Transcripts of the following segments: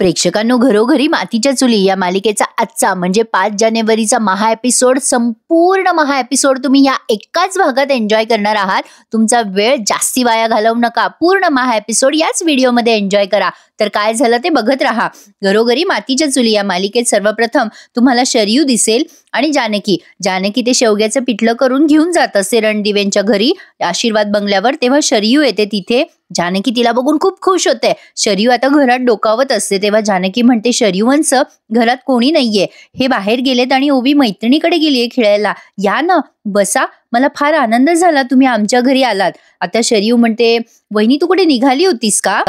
प्रेक्षकांनो, घरोघरी मातीच्या चुली या मालिकेचा आजचा म्हणजे 5 जानेवारीचा महा एपिसोड, संपूर्ण महा एपिसोड तुम्ही या एकाच भागात एन्जॉय करणार आहात. तुमचा वेळ जास्ती वाया घालवू नका. पूर्ण महा एपिसोड याच व्हिडिओमध्ये एन्जॉय करा. तर काय झालं ते बघत राहा. घरोघरी मातीच्या चुली या मालिकेत सर्वप्रथम तुम्हाला शरयू दिसेल आणि जानकी ते शेवग्याचं पिठलं करून घेऊन जात असते रणदिवेंच्या घरी आशीर्वाद बंगल्यावर. तेव्हा शरयू येते तिथे. जानकी तिला बघून खूप खुश होते. शरयू आता घरात डोकावत असते. तेव्हा जानकी म्हणते, शरयूवंश, घरात कोणी नाहीये, हे बाहेर गेलेत आणि ओवी मैत्रिणीकडे गेलीये खेळायला, या ना, बसा, मला फार आनंद झाला तुम्ही आमच्या घरी आलात. आता शरयू म्हणते, वहिनी तू कुठे निघाली होतीस का?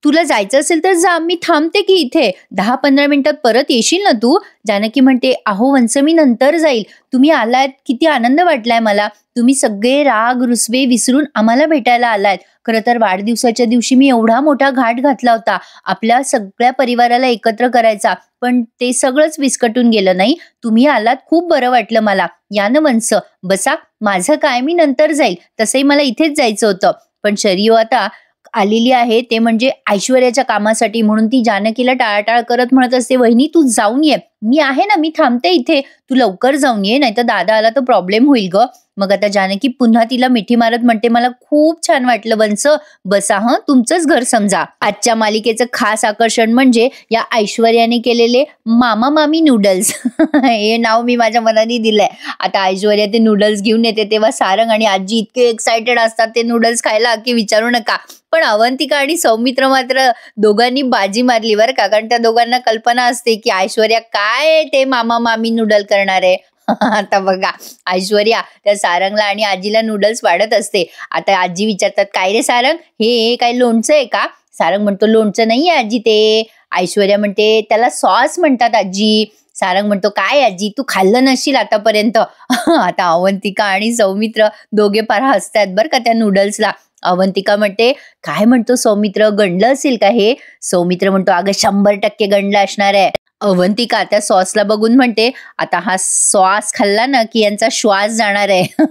तुला जायचं असेल तर जा, मी थांबते की इथे, 10-15 मिनिटात परत येशील ना तू? जानकी म्हणते, अहो वंश, मी नंतर जाईल, तुम्ही आलात किती आनंद वाटलाय मला. तुम्ही सगळे राग रुसवे विसरून आम्हाला भेटायला आलात. खरं तर वाढदिवसाच्या दिवशी मी एवढा मोठा घाट घातला होता आपल्या सगळ्या परिवाराला एकत्र करायचा, पण ते सगळंच विस्कटून गेलं. नाही, तुम्ही आलात, खूप बरं वाटलं मला. या ना वंश, बसा, माझं काय, मी नंतर जाईल, तसंही मला इथेच जायचं होतं. पण शरयू आता आलेली आहे ते म्हणजे ऐश्वर्याच्या कामासाठी, म्हणून ती जानकीला टाळाटाळ करत म्हणत असते, वहिनी तू जाऊन ये, मी आहे ना, मी थांबते इथे, तू लवकर जाऊन ये, नाही तर दादा आला तर प्रॉब्लेम होईल ग. मग आता जानकी पुन्हा तिला मिठी मारत म्हणते, मला खूप छान वाटलं वंश, बसा, तुमचंच घर समजा. आजच्या मालिकेचं खास आकर्षण म्हणजे या ऐश्वर्याने केलेले मामा मामी नूडल्स. हे नाव मी माझ्या मनाने दिलंय. आता ऐश्वर्या ते नूडल्स घेऊन येते तेव्हा सारंग आणि आजी इतके एक्साइटेड असतात ते नूडल्स खायला की विचारू नका. पण अवंतिका आणि सौमित्र मात्र दोघांनी बाजी मारली बरं का, कारण त्या दोघांना कल्पना असते की ऐश्वर्या काय ते मामा मामी नूडल करणार आहे. आता बघा, ऐश्वर्या त्या सारंगला आणि आजीला नूडल्स वाढत असते. आता आजी विचारतात, काय रे सारंग, हे काय लोणचं आहे का? सारंग म्हणतो, लोणचं नाहीये आजी ते. ऐश्वर्या म्हणते, त्याला सॉस म्हणतात आजी. सारंग म्हणतो, काय आजी, तू खाल्लं नसशील आतापर्यंत. आता अवंतिका आणि सौमित्र दोघे फार हसतात बरं का त्या नूडल्सला. अवंतिका म्हणते, काय म्हणतो सौमित्र, गंडलं असेल का हे? सौमित्र म्हणतो, अगं 100% गंडलं असणार आहे. अवंतिका त्या सॉसला बघून म्हणते, आता हा सॉस खाल्ला ना की यांचा श्वास जाणार आहे.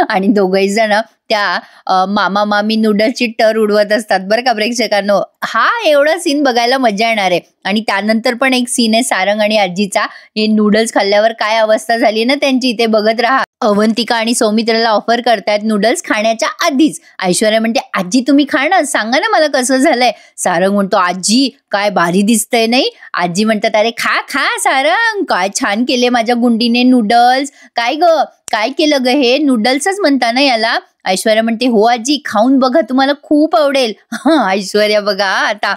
आणि दोघही जण त्या मामा मामी नूडल्सची टर उडवत असतात बरं का प्रेक्षकांनो. हा एवढा सीन बघायला मजा येणार आहे. आणि त्यानंतर पण एक सीन आहे सारंग आणि आजीचा. हे नूडल्स खाल्ल्यावर काय अवस्था झाली ना त्यांची ते बघत राहा. अवंतिका आणि सौमित्राला ऑफर करतायत नूडल्स खाण्याच्या आधीच. ऐश्वर्या म्हणते, आजी तुम्ही खा ना, सांगा ना मला कसं झालंय. सारंग म्हणतो, आजी काय भारी दिसतंय नाही? आजी म्हणतात, अरे खा खा सारंग, काय छान केले माझ्या गुंडीने नूडल्स. काय ग, काय केलं ग हे? नूडल्सच म्हणता ना याला? ऐश्वर्या म्हणते, हो आजी, खाऊन बघा, तुम्हाला खूप आवडेल. ऐश्वर्या बघा, आता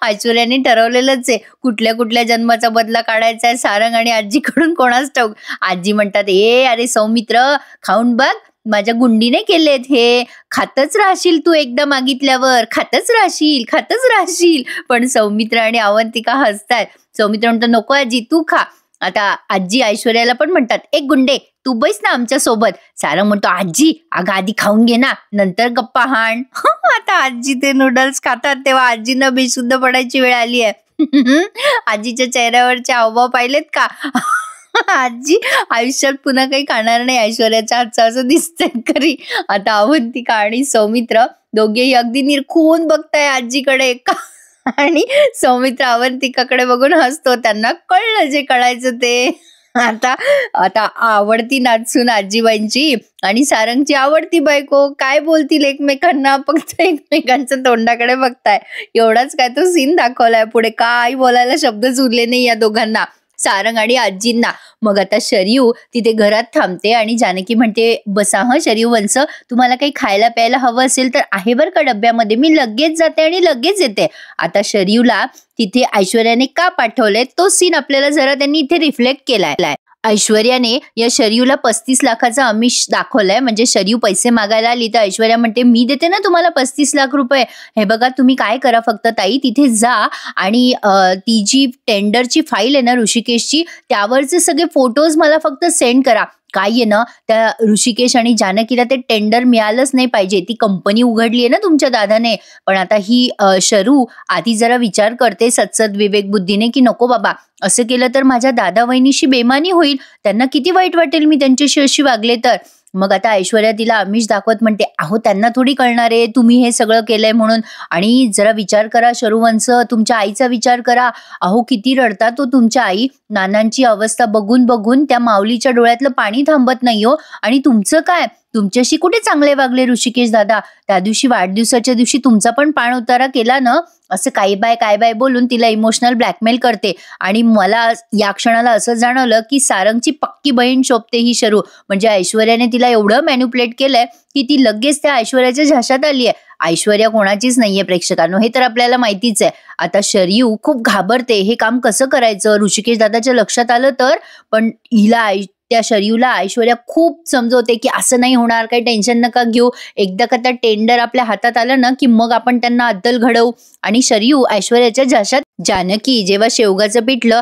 ऐश्वर्याने ठरवलेलंच आहे कुठल्या कुठल्या जन्माचा बदला काढायचा आहे सारंग आणि आजीकडून, कोणाच ठाऊक. आजी म्हणतात, अरे सौमित्र, खाऊन बघ, माझ्या गुंडीने केलेत हे, खातच राहशील तू, एकदा मागितल्यावर खातच राहशील. पण सौमित्र आणि अवंतिका हसतात. सौमित्र म्हणतो, नको आजी, तू खा. आता आजी ऐश्वर्याला पण म्हणतात, एक गुंडे तू बैस ना आमच्या सोबत. सारंग म्हणतो, आजी अगं आधी खाऊन घे ना, नंतर गप्पा हाण. आता आजी ते नूडल्स खातात तेव्हा आजींना बेशुद्ध पडायची वेळ आली आहे. आजीच्या चेहऱ्यावरचे हावभाव पाहिलेत का? आजी आयुष्यात पुन्हा काही खाणार नाही ऐश्वर्याच्या हातचं असं दिसतंय खरी. आता अवंतिका आणि सौमित्र दोघेही अगदी निरखून बघताय आजीकडे. आणि सौमित्र अवंतिकाकडे बघून हसतो, त्यांना कळलं जे कळायचं ते. आता आवडती नाचून आजीबाईंची आणि सारंगची आवडती बायको काय बोलतील एकमेकांना, फक्त एकमेकांच्या तोंडाकडे बघताय. एवढाच काय तो सीन दाखवलाय. पुढे काय बोलायला शब्दच उरले नाही या दोघांना, सारंग आणि आजींना. मग आता शरयू तिथे घरात थांबते आणि जानकी म्हणते, बसा शरयू वंश, तुम्हाला काही खायला प्यायला हवं असेल तर आहे बरं का डब्यामध्ये, मी लगेच जाते आणि लगेच येते. आता शरयूला तिथे ऐश्वर्याने का पाठवलंय तो सीन आपल्याला जरा त्यांनी इथे रिफ्लेक्ट केलाय. ऐश्वर्याने या शरयूला 35 लाखाचा आमिष दाखवलाय. म्हणजे शरयू पैसे मागायला आली तर ऐश्वर्या म्हणते, मी देते ना तुम्हाला 35 लाख रुपये, हे बघा तुम्ही काय करा फक्त ताई, तिथे जा आणि ती जी टेंडरची फाईल आहे ना ऋषिकेशची, त्यावरचे सगळे फोटोज मला फक्त सेंड करा. काय आहे ना, त्या ऋषिकेश आणि जानकीला ते टेंडर मिळालंच नाही पाहिजे. ती कंपनी उघडली आहे ना तुमच्या दादाने. पण आता ही शरू आधी जरा विचार करते सत्सद विवेक बुद्धीने की नको बाबा, असं केलं तर माझ्या दादा वहिनीशी बेमानी होईल, त्यांना किती वाईट वाटेल मी त्यांच्याशी अशी वागले तर. मग आता ऐश्वर्या तिला आमिष दाखवत म्हणते, अहो त्यांना थोडी कळणार आहे तुम्ही हे सगळं केलंय म्हणून. आणि जरा विचार करा शरुवंश, तुमच्या आईचा विचार करा. अहो किती रडतात तो तुमच्या आई. नानांची अवस्था बघून बघून त्या माऊलीच्या डोळ्यातलं पाणी थांबत नाही हो. आणि तुमचं काय, तुमच्याशी कुठे चांगले वागले ऋषिकेश दादा. त्या दिवशी वाढदिवसाच्या दिवशी तुमचा पण पाण उतारा केला ना. असं काय बाय बोलून तिला इमोशनल ब्लॅकमेल करते. आणि मला या क्षणाला असं जाणवलं की सारंगची पक्की बहीण शोभते ही शरू. म्हणजे ऐश्वर्याने तिला एवढं मॅन्युप्युलेट केलंय की ती लगेच त्या ऐश्वर्याच्या झाशात आली आहे. ऐश्वर्या कोणाचीच नाहीये प्रेक्षकांनो, हे तर आपल्याला माहितीच आहे. आता शरयू खूप घाबरते, हे काम कसं करायचं ऋषिकेश दादाच्या लक्षात आलं तर. पण हिला त्या शरयूला ऐश्वर्या खूप समजवते की असं नाही होणार, काही टेन्शन नका घेऊ. एकदा का त्या टेंडर आपल्या हातात आलं ना की मग आपण त्यांना अद्दल घडवू. आणि शरयू ऐश्वर्याच्या झाशात जानकी जेव्हा शेवगाचं पिठलं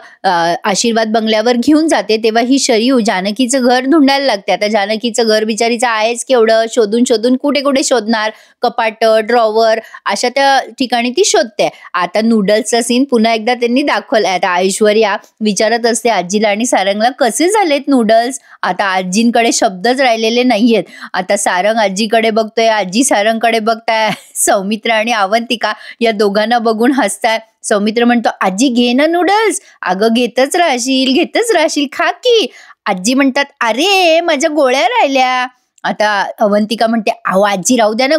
आशीर्वाद बंगल्यावर घेऊन जाते तेव्हा ही शरयू जानकीचं घर धुंडायला लागते. आता जानकीचं घर बिचारीचं आहेच केवढं, शोधून शोधून कुठे कुठे शोधणार, कपाट ड्रॉवर अशा त्या ठिकाणी ती शोधते. आता नूडल्सचा सीन पुन्हा एकदा त्यांनी दाखवलाय. आता ऐश्वर्या विचारत असते आजीला आणि सारंगला कसे झालेत नूडल्स. आता आजींकडे शब्दच राहिलेले नाहीयेत. आता सारंग आजीकडे बघतोय, आजी सारंगकडे बघताय. सौमित्र आणि अवंतिका या दोघांना बघून हसताय. सौमित्र म्हणतो, आजी घे ना नूडल्स. अगं घेतच राहशील खा की. आजी म्हणतात, अरे माझ्या गोळ्या राहिल्या. आता अवंतिका म्हणते, अहो आजी राहू द्या ना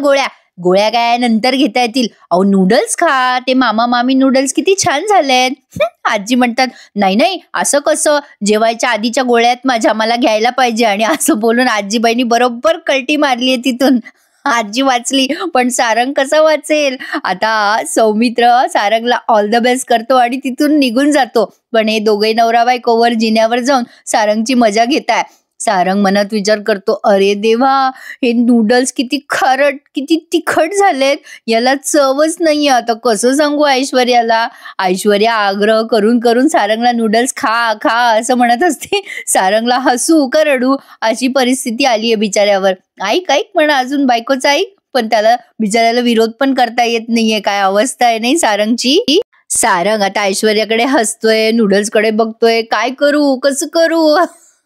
गोळ्या काय नंतर घेता येतील. अहो नूडल्स खा, ते मामा मामी नूडल्स किती छान झालेत. आजी म्हणतात, नाही असं कसं, जेवायच्या आधीच्या गोळ्यात मला घ्यायला पाहिजे. आणि असं बोलून आजीबाईंनी बरोबर कल्टी मारलीये तिथून. आजी वाचली पण सारंग कसा वाचेल. आता सौमित्र सारंगला ऑल द बेस्ट करतो आणि तिथून निघून जातो. पण हे दोघे नवरा बायकोवर जिन्यावर जाऊन सारंगची मजा घेताय. सारंग मनात विचार करतो, अरे देवा, हे नूडल्स किती तिखट झालेत, याला चवच नाहीये. आता कसं सांगू ऐश्वर्याला. ऐश्वर्या आग्रह करून करून सारंगला नूडल्स खा असं म्हणत असते. सारंगला हसू का रडू अशी परिस्थिती आली आहे बिचाऱ्यावर. ऐक म्हणा अजून बायकोचा ऐक, पण त्याला बिचाऱ्याला विरोध पण करता येत नाहीये. काय अवस्था आहे नाही सारंगची. सारंग आता ऐश्वर्याकडे हसतोय, नूडल्सकडे बघतोय, काय करू कसं करू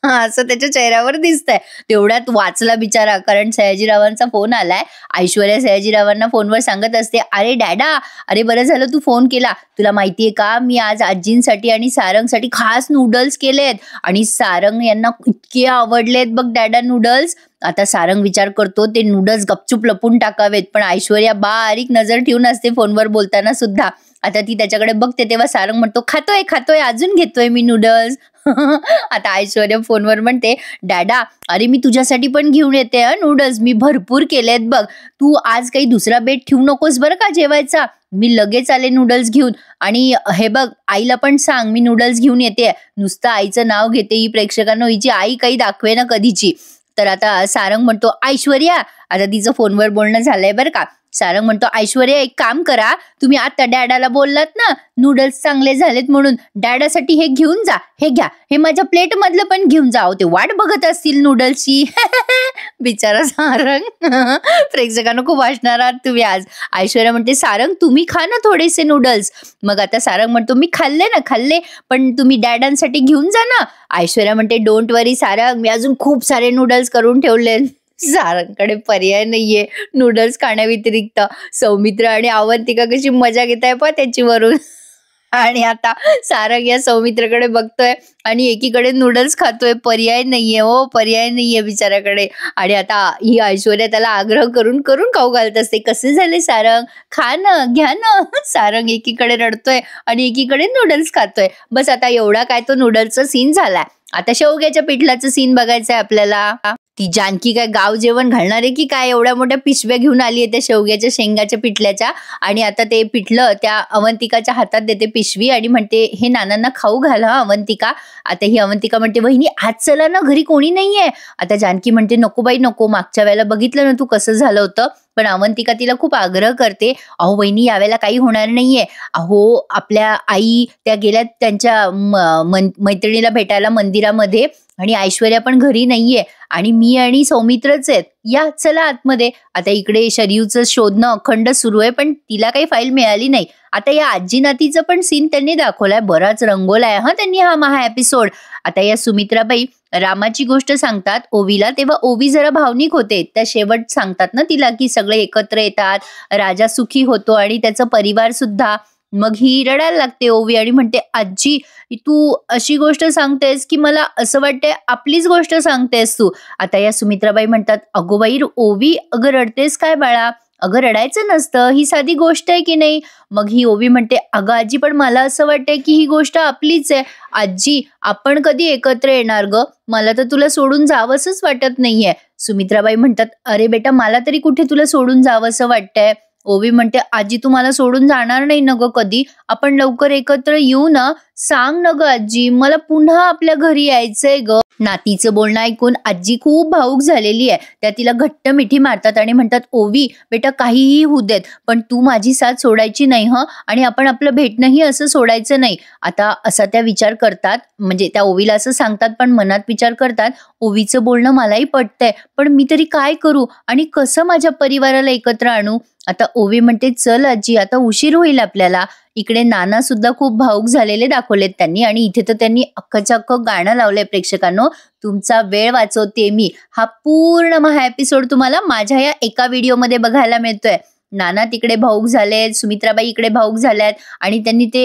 असं त्याच्या चेहऱ्यावर दिसतंय. तेवढ्यात वाचला बिचारा, कारण सयाजीरावांचा फोन आलाय. ऐश्वर्या सयाजीरावांना फोनवर सांगत असते, अरे डॅडा, अरे बरं झालं तू फोन केला. तुला माहितीये का, मी आज आजींसाठी आणि सारंगसाठी खास नूडल्स केलेत आणि सारंग यांना इतके आवडलेत बघ डॅडा नूडल्स. आता सारंग विचार करतो ते नूडल्स गपचूप लपून टाकावेत, पण ऐश्वर्या बारीक नजर ठेवून असते फोनवर बोलताना सुद्धा. आता ती त्याच्याकडे बघते तेव्हा सारंग म्हणतो, खातोय अजून घेतोय मी नूडल्स. आता ऐश्वर्या फोनवर म्हणते, डॅडा, अरे मी तुझ्यासाठी पण घेऊन येते नूडल्स, मी भरपूर केलेत बघ. तू आज काही दुसरा बेट ठेवू नकोस बरं का जेवायचा. मी लगेच आले नूडल्स घेऊन. आणि हे बघ, आईला पण सांग मी नूडल्स घेऊन येते. नुसतं आईचं नाव घेते ही प्रेक्षकांना, हिची आई काही दाखवे ना कधीची. तर आता सारंग म्हणतो, ऐश्वर्या, आता तिचं फोनवर बोलणं झालंय बरं का. सारंग म्हणतो, ऐश्वर्या एक काम करा, तुम्ही आता डॅडाला बोललात ना नूडल्स चांगले झालेत म्हणून, डॅडासाठी हे घेऊन जा, हे घ्या, हे माझ्या प्लेट मधलं पण घेऊन जा. ते वाट बघत असतील नूडल्सची. बिचारा सारंग. प्रेक्षकांना खूप वाचणार आहात तुम्ही आज. ऐश्वर्या म्हणते, सारंग तुम्ही खा ना थोडेसे नूडल्स. मग आता सारंग म्हणतो, मी खाल्ले, पण तुम्ही डॅडांसाठी घेऊन जा ना. ऐश्वर्या म्हणते, डोंट वरी सारंग, मी अजून खूप सारे नूडल्स करून ठेवले. सारंगकडे पर्याय नाहीये नूडल्स खाण्याव्यतिरिक्त. सौमित्र आणि अवंतिका कशी मजा घेताय पहा त्याच्यावरून. आणि आता सारंग या सौमित्रकडे बघतोय आणि एकीकडे नूडल्स खातोय. पर्याय नाहीये बिचाऱ्याकडे. आणि आता ही ऐश्वर्या त्याला आग्रह करून करून खाऊ घालत असते. कसे झाले सारंग, खा ना, घ्या ना. सारंग एकीकडे रडतोय आणि एकीकडे नूडल्स खातोय. बस आता एवढा काय तो नूडल्सचा सीन झालाय. आता शेवग्याच्या पिठलाचं सीन बघायचंय आपल्याला. ती जानकी काय गाव जेवण घालणार आहे की काय, एवढ्या मोठ्या पिशव्या घेऊन आली आहे त्या शेवग्याच्या शेंगाच्या पिठल्याच्या. आणि आता ते पिठलं त्या अवंतिकाच्या हातात देते पिशवी आणि म्हणते, हे नानांना खाऊ घाल हा अवंतिका. आता ही अवंतिका म्हणते, वहिनी आज चला ना, घरी कोणी नाहीये. आता जानकी म्हणते, नको बाई नको, मागच्या वेळेला बघितलं ना तू कसं झालं होतं. पण अवंतिका तिला खूप आग्रह करते, अहो वहिनी यावेळेला काही होणार नाहीये. अहो आपल्या आई त्या गेल्यात त्यांच्या मैत्रिणीला भेटायला मंदिरामध्ये आणि ऐश्वर्या पण घरी नाहीये आणि मी आणि सौमित्रच आहेत, या चला आतमध्ये. आता इकडे शरयूचं शोधणं अखंड सुरू आहे पण तिला काही फाईल मिळाली नाही. आता या आजी नातीचं पण सीन त्यांनी दाखवलाय, बराच रंगवलाय त्यांनी हा महा एपिसोड. आता या सुमित्राबाई रामाची गोष्ट सांगतात ओवीला, तेव्हा ओवी जरा भावनिक होते. त्या शेवट सांगतात ना तिला की सगळे एकत्र येतात, राजा सुखी होतो आणि त्याचा परिवार सुद्धा. मग ही रडायला लागते ओवी आणि म्हणते, आजी तू अशी गोष्ट सांगतेस की मला असं वाटतंय आपलीच गोष्ट सांगतेस तू. आता या सुमित्राबाई म्हणतात, अगो बाई ओवी, अगं रडतेस काय बाळा, अगं रडायचं नसतं, ही साधी गोष्ट आहे की नाही. मग ही ओवी म्हणते, अगं आजी पण मला असं वाटतंय की ही गोष्ट आपलीच आहे. आजी आपण कधी एकत्र येणार ग, मला तर तुला सोडून जावंसच वाटत नाहीये. सुमित्राबाई म्हणतात, अरे बेटा मला तरी कुठे तुला सोडून जावंसं वाटतंय. ओवी म्हणते, आजी तू मला सोडून जाणार नाही ना ग कधी, आपण लवकर एकत्र येऊ ना, सांग ना ग आजी, मला पुन्हा आपल्या घरी यायचंय ग. नातीचं बोलणं ऐकून आजी खूप भावूक झालेली आहे. त्या तिला घट्ट मिठी मारतात आणि म्हणतात, ओवी बेटा काहीही होऊ देत पण तू माझी साथ सोडायची नाही आणि आपण आपलं भेटणंही असं सोडायचं नाही. आता असा त्या विचार करतात, म्हणजे त्या ओवीला असं सांगतात पण मनात विचार करतात, ओवीचं बोलणं मलाही पटतंय पण मी तरी काय करू आणि कसं माझ्या परिवाराला एकत्र आणू. आता ओवी म्हणते, चल आजी आता उशीर होईल आपल्याला. इकडे नाना सुद्धा खूप भावूक झालेले दाखवलेत त्यांनी आणि इथे तर त्यांनी अख्खच्या अख्खं गाणं लावलंय. प्रेक्षकांनो तुमचा वेळ वाचवते मी, हा पूर्ण महा एपिसोड तुम्हाला माझ्या या एका व्हिडिओमध्ये बघायला मिळतोय. नाना तिकडे भावूक झालेत, सुमित्राबाई इकडे भावूक झाल्यात आणि त्यांनी ते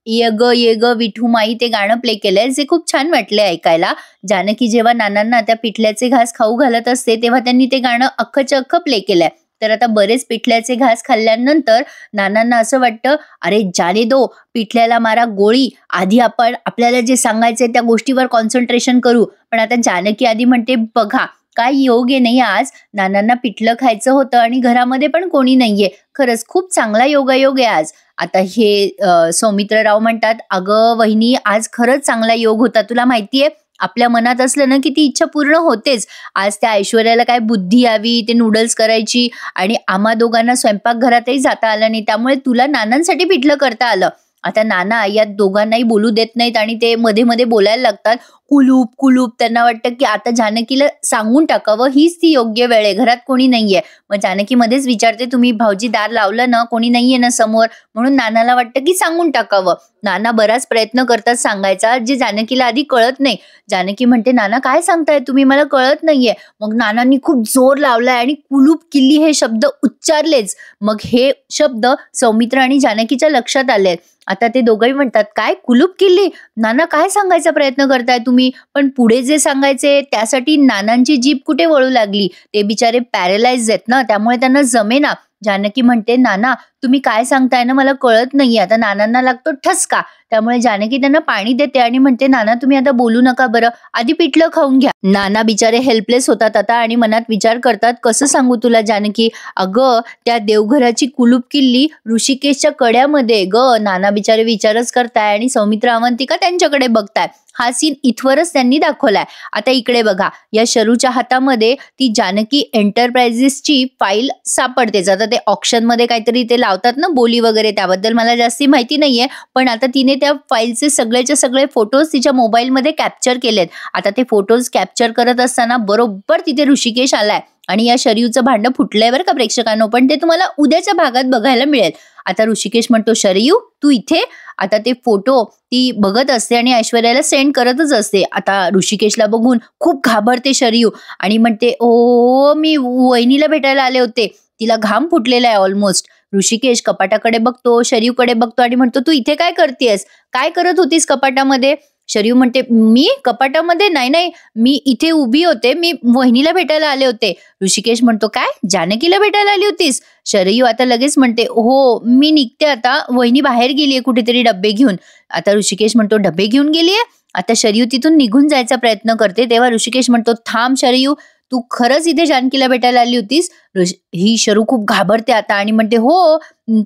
ये ग विठू माई ते गाणं प्ले केलंय, जे खूप छान वाटले ऐकायला. जानकी जेव्हा नानांना त्या पिठल्याचे घास खाऊ घालत असते तेव्हा त्यांनी ते गाणं अख्खच्या अख्खं प्ले केलंय. तर आता बरेच पिठल्याचे घास खाल्ल्यानंतर नानांना असं वाटतं, अरे जाने दो, पिठल्याला मारा गोळी, आधी आपण आपल्याला जे सांगायचंय त्या गोष्टीवर कॉन्सन्ट्रेशन करू. पण आता जानकी आधी म्हणते, बघा काय योग आहे नाही, आज नानांना पिठलं खायचं होतं आणि घरामध्ये पण कोणी नाहीये, खरंच खूप चांगला योगायोग आहे आज. आता हे सौमित्रराव म्हणतात, अगं वहिनी आज खरंच चांगला योग होता, तुला माहितीये आपल्या मनात असलं ना की ती इच्छा पूर्ण होतेच. आज त्या ऐश्वर्याला काय बुद्धी यावी ते नूडल्स करायची आणि आम्हा दोघांना स्वयंपाकघरातही जाता आलं नाही, त्यामुळे तुला नानांसाठी पिठलं करता आलं. आता नाना या दोघांनाही बोलू देत नाहीत आणि ते मध्ये मध्ये बोलायला लागतात, कुलूप कुलूप. त्यांना वाटतं की आता जानकीला सांगून टाकावं, हीच ती योग्य वेळ आहे, घरात कोणी नाहीये. मग जानकी मध्येच विचारते, तुम्ही भाऊजी दार लावलं ना, कोणी नाहीये ना समोर, म्हणून नानाला वाटतं की सांगून टाकावं. नाना बराच प्रयत्न करतात सांगायचा, जे जानकीला आधी कळत नाही. जानकी म्हणते, नाना काय सांगताय तुम्ही, मला कळत नाहीये. मग नानांनी खूप जोर लावलाय आणि कुलूप किल्ली हे शब्द उच्चारलेच. मग हे शब्द सौमित्र आणि जानकीच्या लक्षात आले. आता ते दोघंही म्हणतात, काय कुलूप किल्ली, नाना काय सांगायचा प्रयत्न करताय तुम्ही. पण पुढे जे सांगायचे त्यासाठी नानांची जीभ कुठे वळू लागली, ते बिचारे पॅरालाइज आहेत ना, त्यामुळे त्यांना जमेना. जानकी म्हणते, नाना तुम्ही काय सांगताय ना मला कळत नाहीये. आता नानांना लागतो ठसका, त्यामुळे जानकी त्यांना पाणी देते आणि म्हणते, नाना तुम्ही आता बोलू नका बरं, आधी पिठलं खाऊन घ्या. नाना बिचारे हेल्पलेस होतात आता आणि मनात विचार करतात, कसं सांगू तुला जानकी, अगं त्या देवघराची कुलूप किल्ली ऋषिकेशच्या कड्यामध्ये ग. नाना बिचारे विचारच करताय आणि सौमित्र अवंतिका त्यांच्याकडे बघताय. हा सीन इथवरच त्यांनी दाखवलाय. आता इकडे बघा, या शरूच्या हातामध्ये ती जानकी एंटरप्राइजेसची फाईल सापडतेच. आता ते ऑक्शन मध्ये काहीतरी ते लावतात ना बोली वगैरे, त्याबद्दल मला जास्ती माहिती नाहीये, पण आता तिने त्या फाईलचे सगळेचे सगळे फोटोज तिच्या मोबाईलमध्ये कॅप्चर केलेत. आता ते फोटोज कॅप्चर करत असताना बरोबर तिथे ऋषिकेश आलाय आणि या शरयूचं भांडं फुटलंय बरं का प्रेक्षकांनो, पण ते तुम्हाला उद्याच्या भागात बघायला मिळेल. आता ऋषिकेश म्हणतो, शरयू तू इथे. आता ते फोटो ती बघत असते आणि ऐश्वर्याला सेंड करतच असते. आता ऋषिकेशला बघून खूप घाबरते शरयू आणि म्हणते, ओ मी वहिनीला भेटायला आले होते, तिला घाम फुटलेला आहे ऑलमोस्ट. ऋषिकेश कपाटाकडे बघतो, शरयूकडे बघतो आणि म्हणतो, तू इथे काय करतेस, काय करत होतीस कपाटामध्ये. शरयू म्हणते, मी कपाटामध्ये नाही, मी इथे उभी होते, मी वहिनीला भेटायला आले होते. ऋषिकेश म्हणतो, काय जानकीला भेटायला आली होतीस. शरयू आता लगेच म्हणते, हो मी निघते आता, वहिनी बाहेर गेलीये कुठेतरी डब्बे घेऊन. आता ऋषिकेश म्हणतो, डब्बे घेऊन गेलीये. आता शरयू तिथून निघून जायचा प्रयत्न करते, तेव्हा ऋषिकेश म्हणतो, थांब शरयू, तू खरंच इथे जानकीला भेटायला आली होतीस. ही शरू खूप घाबरते आता आणि म्हणते, हो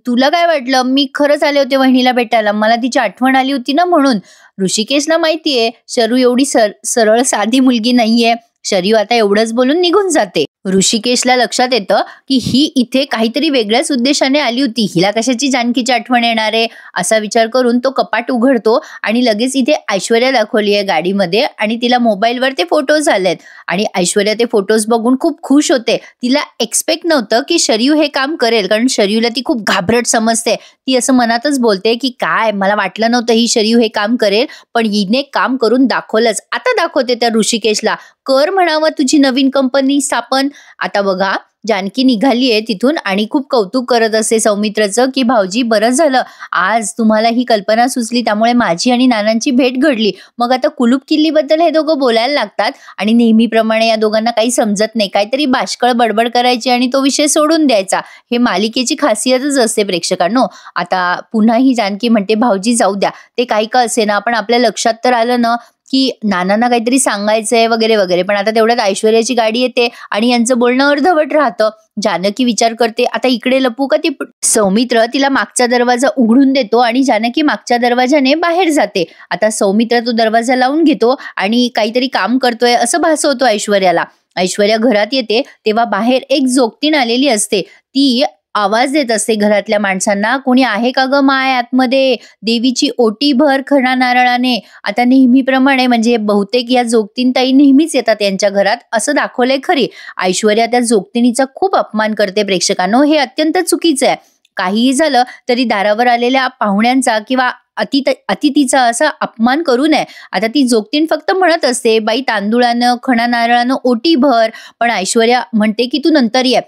तुला काय वाटलं, मी खरंच आले होते वहिनीला भेटायला, मला तिची आठवण आली होती ना म्हणून. ऋषिकेशला माहितीये शरू एवढी सरळ साधी मुलगी नाहीये शरयू आता एवढंच बोलून निघून जाते. ऋषिकेशला लक्षात येतं की ही इथे काहीतरी वेगळ्याच उद्देशाने आली होती, हिला कशाची जानकीची आठवण येणार आहे असा विचार करून तो कपाट उघडतो आणि लगेच इथे ऐश्वर्या दाखवली आहे गाडीमध्ये आणि तिला मोबाईलवर ते फोटोज आलेत आणि ऐश्वर्या ते फोटोज बघून खूप खुश होते. तिला एक्सपेक्ट नव्हतं की शरयू हे काम करेल, कारण शरयूला ती खूप घाबरट समजते. ती असं मनातच बोलते की काय, मला वाटलं नव्हतं ही शरयू हे काम करेल, पण हिने काम करून दाखवलंच. आता दाखवते त्या ऋषिकेशला, कर म्हणावं तुझी नवीन कंपनी स्थापन. आता बघा जानकी निघालीये तिथून आणि खूप कौतुक करत असते सौमित्रचं की भाऊजी बरं झालं आज तुम्हाला ही कल्पना सुचली, त्यामुळे माझी आणि नानांची भेट घडली. मग आता कुलूप किल्लीबद्दल हे दोघं बोलायला लागतात आणि नेहमीप्रमाणे या दोघांना काही समजत नाही, काहीतरी बाष्कळ बडबड करायची आणि तो विषय सोडून द्यायचा. हे मालिकेची खासियतच असते प्रेक्षकांनो. आता पुन्हा ही जानकी म्हणते भाऊजी जाऊ द्या, ते काही का असे ना, पण आपल्या लक्षात तर आलं ना की नानांना काहीतरी सांगायचंय वगैरे वगैरे. पण आता तेवढ्यात ऐश्वर्याची गाडी येते आणि यांचं बोलणं अर्धवट राहतं. जानकी विचार करते आता इकडे लपू का ती. सौमित्र तिला मागचा दरवाजा उघडून देतो आणि जानकी मागच्या दरवाजाने बाहेर जाते. आता सौमित्र तो दरवाजा लावून घेतो आणि काहीतरी काम करतोय असं भासवतो ऐश्वर्याला. ऐश्वर्या घरात येते तेव्हा बाहेर एक जोगतीण आलेली असते. ती आवाज देत असते घरातल्या माणसांना, कोणी आहे का ग माय आतमध्ये, देवीची ओटी भर खणा नारळाने. आता नेहमीप्रमाणे म्हणजे बहुतेक या जोगतीनताई नेहमीच येतात यांच्या घरात असं दाखवलंय खरी. ऐश्वर्या त्या जोगतिणीचा खूप अपमान करते प्रेक्षकांनो, हे अत्यंत चुकीचं आहे. काहीही झालं तरी दारावर आलेल्या पाहुण्यांचा किंवा अतिथीचा असा अपमान करू नये. आता ती जोगतीण फक्त म्हणत असते बाई तांदूळानं खणा नारळानं ओटी भर, पण ऐश्वर्या म्हणते की तू नंतर ये,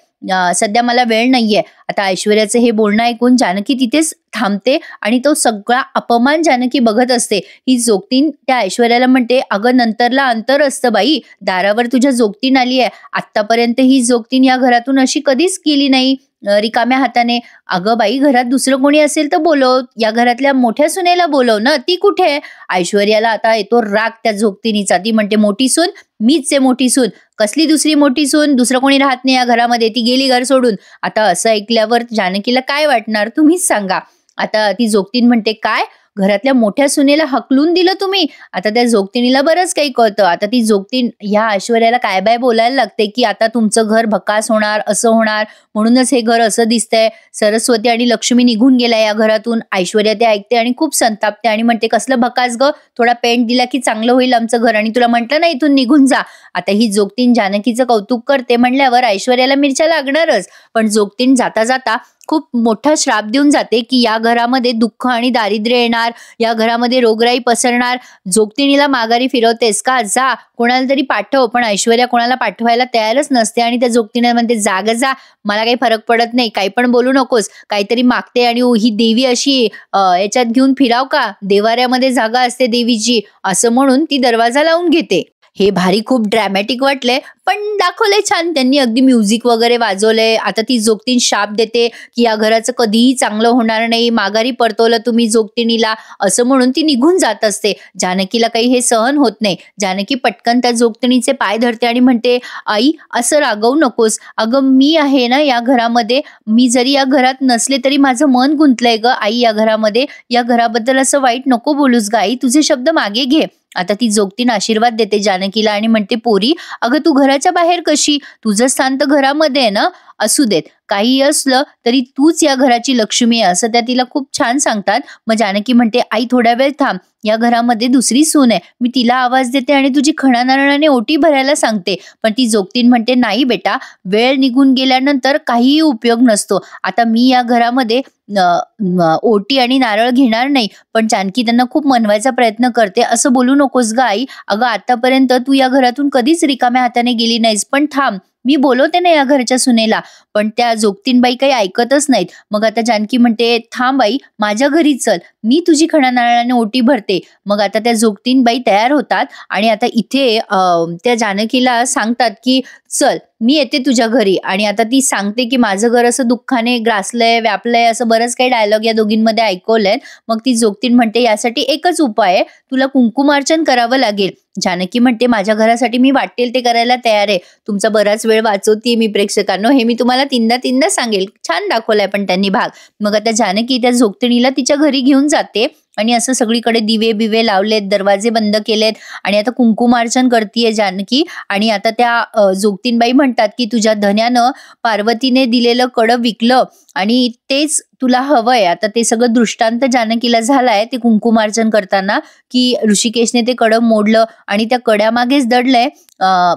सध्या मला वेळ नाहीये. आता ऐश्वर्याचं हे बोलणं ऐकून जानकी तिथेच थांबते आणि तो सगळा अपमान जानकी बघत असते. ही जोगतीण त्या ऐश्वर्याला म्हणते अगं नंतरला अंतर असतं बाई, दारावर तुझ्या जोगतीण आली आहे, आतापर्यंत ही जोगतीण या घरातून अशी कधीच गेली नाही रिकाम्या हाताने. अगं बाई घरात दुसरं कोणी असेल तर बोलव, या घरातल्या मोठ्या सुनेला बोलव ना, ती कुठे. ऐश्वर्याला आता येतो राग त्या जोगतिणीचा. ती म्हणते मोठी सून मीच आहे मोठी सून, कसली दुसरी मोठी सून, दुसरं कोणी राहत नाही या घरामध्ये, ती गेली घर सोडून. आता असं ऐकल्यावर जानकीला काय वाटणार तुम्हीच सांगा. आता ती जोगतीण म्हणते काय, घरातल्या मोठ्या सुनेला हकलून दिलं तुम्ही. आता त्या जोगतिणीला बरंच काही कळतं. आता ती जोगतीण ह्या ऐश्वर्याला काय बाय बोलायला लागते की आता तुमचं घर भकास होणार, असं होणार, म्हणूनच हे घर असं दिसतंय, सरस्वती आणि लक्ष्मी निघून गेल्या या घरातून. ऐश्वर्या ते ऐकते आणि खूप संतापते आणि म्हणते कसलं भकास ग, थोडा पेंट दिला की चांगलं होईल आमचं घर, आणि तुला म्हटलं ना इथून निघून जा. आता ही जोगतीण जानकीचं कौतुक करते म्हणल्यावर ऐश्वर्याला मिरच्या लागणारच, पण जोगतीण जाता जाता खूप मोठा श्राप देऊन जाते की या घरामध्ये दुःख आणि दारिद्र्य येणार, या घरामध्ये रोगराई पसरणार. जोगतिणीला माघारी फिरवतेस का, जा कोणाला तरी पाठव. पण ऐश्वर्या कोणाला पाठवायला तयारच नसते आणि त्या जोगतिणी म्हणते जाग जा, मला काही फरक पडत नाही, काही पण बोलू नकोस. काहीतरी मागते आणि ही देवी अशी याच्यात घेऊन फिराव का, देवाऱ्यामध्ये जागा असते देवीची, असं म्हणून ती दरवाजा लावून घेते. हे भारी खूप ड्रॅमॅटिक वाटलंय, पण दाखवलंय छान त्यांनी, अगदी म्युझिक वगैरे वाजवलंय. आता ती जोगतीण शाप देते की या घराचं कधीही चांगलं होणार नाही, माघारी परतवलं तुम्ही जोगतिणीला, असं म्हणून ती निघून जात असते. जानकीला काही हे सहन होत नाही. जानकी पटकन त्या जोगतिणीचे पाय धरते आणि म्हणते आई असं रागवू नकोस, अगं मी आहे ना या घरामध्ये, मी जरी या घरात नसले तरी माझं मन गुंतलंय ग आई या घरामध्ये, या घराबद्दल असं वाईट नको बोलूस ग आई, तुझे शब्द मागे घे. आता ती जोगतीण आशीर्वाद देते जानकीला आणि म्हणते पोरी अगं तू घराच्या बाहेर कशी, तुझं स्थान तर घरामध्ये आहे ना, असू देत, काही असलं तरी तूच या घराची लक्ष्मी आहे, असं त्या तिला खूप छान सांगतात. मग जानकी म्हणते आई थोड्या वेळ थांब, या घरामध्ये दुसरी सून आहे, मी तिला आवाज देते आणि तुझी खणा नारळाने ओटी भरायला सांगते. पण ती जोगतीण म्हणते नाही बेटा, वेळ निघून गेल्यानंतर काहीही उपयोग नसतो, आता मी या घरामध्ये ओटी आणि नारळ घेणार नाही. पण जानकी त्यांना खूप मनवायचा प्रयत्न करते, असं बोलू नकोस ग आई, अगं आतापर्यंत तू या घरातून कधीच रिकाम्या हाताने गेली नाहीस, पण थांब मी बोलवते ना या घरच्या सुनेला. पण त्या जोगतीनबाई काही ऐकतच नाहीत. मग आता जानकी म्हणते थांब आई, माझ्या घरी चल, मी तुझी खणा नारळाने ओटी भरते. मग आता त्या जोगतीनबाई तयार होतात आणि आता इथे त्या जानकीला सांगतात की चल मी येते तुझ्या घरी. आणि आता ती सांगते की माझं घर असं दुःखाने ग्रासलंय, व्यापलंय, असं बरंच काही डायलॉग या दोघींमध्ये ऐकवलंय. मग ती जोगतीण म्हणते यासाठी एकच उपाय आहे, तुला कुंकुमार्चन करावं लागेल. जानकी म्हणते माझ्या घरासाठी मी वाटेल ते करायला तयार आहे. तुमचा बराच वेळ वाचवते मी प्रेक्षकांनो, हे मी तुम्हाला तीनदा सांगेल. छान दाखवलाय पण त्यांनी भाग. मग आता जानकी त्या जोगतिणीला तिच्या घरी घेऊन जाते आणि असं सगळीकडे दिवे बिवे लावलेत, दरवाजे बंद केलेत आणि आता कुंकुमार्चन करतीये जानकी. आणि आता त्या जोगतीनबाई म्हणतात की तुझ्या धन्यानं पार्वतीने दिलेलं कडं विकलं आणि तेच तुला हवंय. आता ते सगळं दृष्टांत जानकीला झालाय ते कुंकुमार्चन करताना, की ऋषिकेशने ते कडं मोडलं आणि त्या कड्यामागेच दडलंय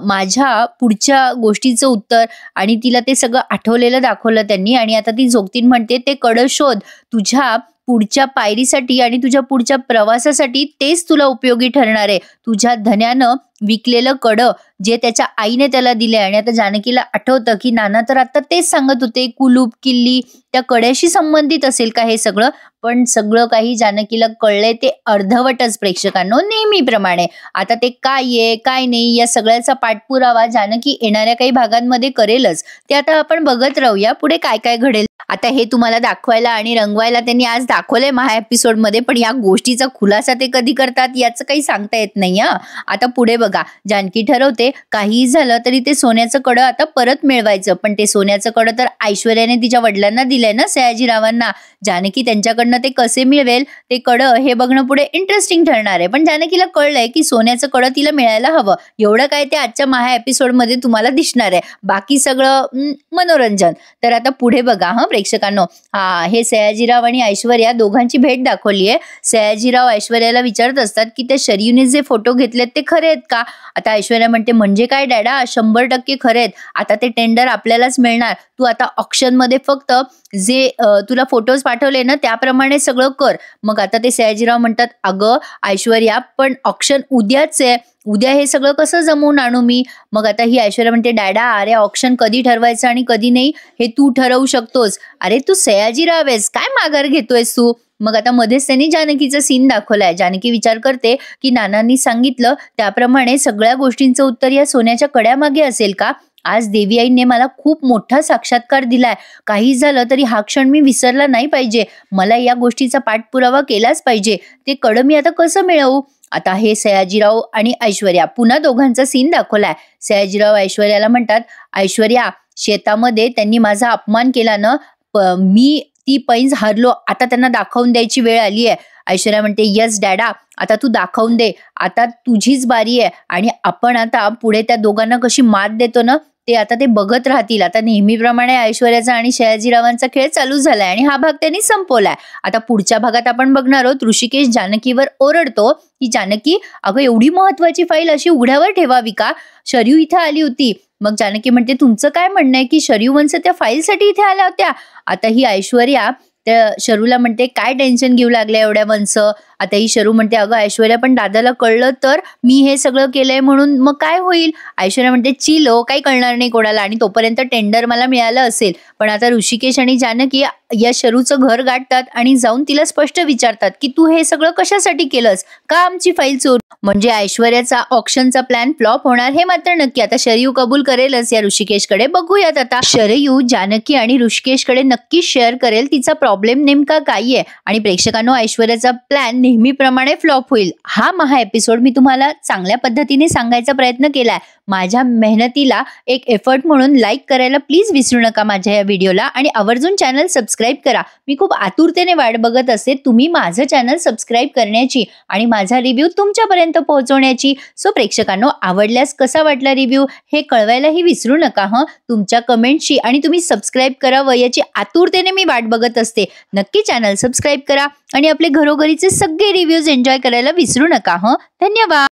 माझ्या पुढच्या गोष्टीचं उत्तर. आणि तिला ते सगळं आठवलेलं दाखवलं त्यांनी. आणि आता ती जोगतीन म्हणते ते कडं शोध तुझ्या पुढच्या पायरीसाठी आणि तुझ्या पुढच्या प्रवासासाठी, तेच तुला उपयोगी ठरणार आहे. तुझ्या धन्यानं विकलेलं कडं जे त्याच्या आईने त्याला दिले. आणि आता जानकीला आठवतं की नाना तर आता तेच सांगत होते कुलूप किल्ली त्या कड्याशी संबंधित असेल का हे सगळं. पण सगळं काही जानकीला कळलंय ते अर्धवटच प्रेक्षकांनो, नेहमीप्रमाणे. आता ते काय आहे काय नाही या सगळ्याचा पाठपुरावा जानकी येणाऱ्या काही भागांमध्ये करेलच. ते आता आपण बघत राहूया पुढे काय काय घडेल. आता हे तुम्हाला दाखवायला आणि रंगवायला त्यांनी आज दाखवलंय महा एपिसोडमध्ये, पण या गोष्टीचा खुलासा ते कधी करतात याचं काही सांगता येत नाही. आता पुढे बघा, जानकी ठरवते काहीही झालं तरी ते सोन्याचं कडं आता परत मिळवायचं. पण ते सोन्याचं कडं तर ऐश्वर्याने तिच्या वडिलांना दिलंय ना, सयाजीरावांना. जानकी त्यांच्याकडनं ते कसे मिळवेल ते कडं हे बघणं पुढे इंटरेस्टिंग ठरणार आहे. पण जानकीला कळलंय की सोन्याचं कडं तिला मिळायला हवं. एवढं काय ते आजच्या महा एपिसोडमध्ये तुम्हाला दिसणार आहे, बाकी सगळं मनोरंजन. तर आता पुढे बघा प्रेक्षकांनो, हे सयाजीराव आणि ऐश्वर्या दोघांची भेट दाखवली आहे. सयाजीराव ऐश्वर्याला विचारत असतात की त्या शरीने जे फोटो घेतलेत ते खरे आहेत का. आता ऐश्वर्या म्हणते म्हणजे काय डॅडा, 100% खरे आहेत. आता ते टेंडर आपल्यालाच मिळणार. तू आता ऑक्शन मध्ये फक्त जे तुला फोटोज पाठवले ना त्याप्रमाणे सगळं कर. मग आता ते सयाजीराव म्हणतात अगं ऐश्वर्या पण ऑक्शन उद्याच आहे, उद्या हे सगळं कसं जमवून आणू मी. मग आता ही ऐश्वर्या म्हणते डॅडा अरे ऑक्शन कधी ठरवायचं आणि कधी नाही हे तू ठरवू शकतोस. अरे तू सयाजीराव आहेस, काय माघार घेतोयस तू. मग आता मध्येच त्यांनी जानकीचा सीन दाखवलाय. जानकी विचार करते की नानांनी सांगितलं त्याप्रमाणे सगळ्या गोष्टींचं उत्तर या सोन्याच्या कड्यामागे असेल का. आज देवी आईने मला खूप मोठा साक्षात्कार दिलाय. काही झालं तरी हा क्षण मी विसरला नाही पाहिजे. मला या गोष्टीचा पाठपुरावा केलाच पाहिजे. ते कडं मी आता कसं मिळवू. आता हे सयाजीराव आणि ऐश्वर्या पुन्हा दोघांचा सीन दाखवलाय. सयाजीराव ऐश्वर्याला म्हणतात ऐश्वर्या शेतामध्ये त्यांनी माझा अपमान केला ना, मी ती पैंज हारलो, आता त्यांना दाखवून द्यायची वेळ आली आहे. ऐश्वर्या म्हणते यस डॅडा, आता तू दाखवून दे, आता तुझीच बारी आहे. आणि आपण आता पुढे त्या दोघांना कशी मात देतो ना ते आता ते बघत राहतील. आता नेहमीप्रमाणे ऐश्वर्याचा आणि सयाजीरावांचा खेळ चालू झालाय आणि हा भाग त्यांनी संपवलाय. आता पुढच्या भागात आपण बघणार आहोत ऋषिकेश जानकीवर ओरडतो की जानकी अगं एवढी महत्वाची फाईल अशी उघड्यावर ठेवावी का, शरयू इथे आली होती. मग जानकी म्हणते तुमचं काय म्हणणं आहे की शरयू वंश त्या फाईलसाठी इथे आल्या होत्या. आता ही ऐश्वर्या त्या शरूला म्हणते काय टेन्शन घेऊ लागल्या एवढ्या वंश. आता ही शरू म्हणते अगं ऐश्वर्या पण दादाला कळलं तर मी हे सगळं केलंय म्हणून मग काय होईल. ऐश्वर्या म्हणते चिलो काही कळणार नाही कोणाला आणि तोपर्यंत टेंडर मला मिळालं असेल. पण आता ऋषिकेश आणि जानकी या शरूचं घर गाठतात आणि जाऊन तिला स्पष्ट विचारतात की तू हे सगळं कशासाठी केलंस, का आमची फाईल चोर. म्हणजे ऐश्वर्याचा ऑक्शनचा प्लॅन फ्लॉप होणार हे मात्र नक्की. आता शरयू कबूल करेलच या ऋषिकेशकडे. बघूयात आता शरयू जानकी आणि ऋषिकेशकडे नक्कीच शेअर करेल तिचा प्रॉब्लेम नेमका काय आहे आणि प्रेक्षकांनो ऐश्वर्याचा प्लॅन नेहमीप्रमाणे फ्लॉप होईल. हा महा एपिसोड मी तुम्हाला चांगल्या पद्धतीने सांगायचा प्रयत्न केलाय. माझ्या मेहनतीला एक एफर्ट म्हणून लाईक करायला प्लीज विसरू नका माझ्या या व्हिडिओला आणि आवर्जून चॅनल सबस्क्राईब करा. मी खूप आतुरतेने वाट बघत असते तुम्ही माझं चॅनल सबस्क्राईब करण्याची आणि माझा रिव्ह्यू तुमच्यापर्यंत पोहोचवण्याची. सो प्रेक्षकांनो आवडल्यास कसा वाटला रिव्ह्यू हे कळवायलाही विसरू नका. तुमच्या कमेंटची आणि तुम्ही सबस्क्राईब करावं याची आतुरतेने मी वाट बघत असते. नक्की चॅनल सबस्क्राईब करा आणि आपले घरोघरीचे सगळे रिव्ह्यूज एन्जॉय करायला विसरू नका. धन्यवाद.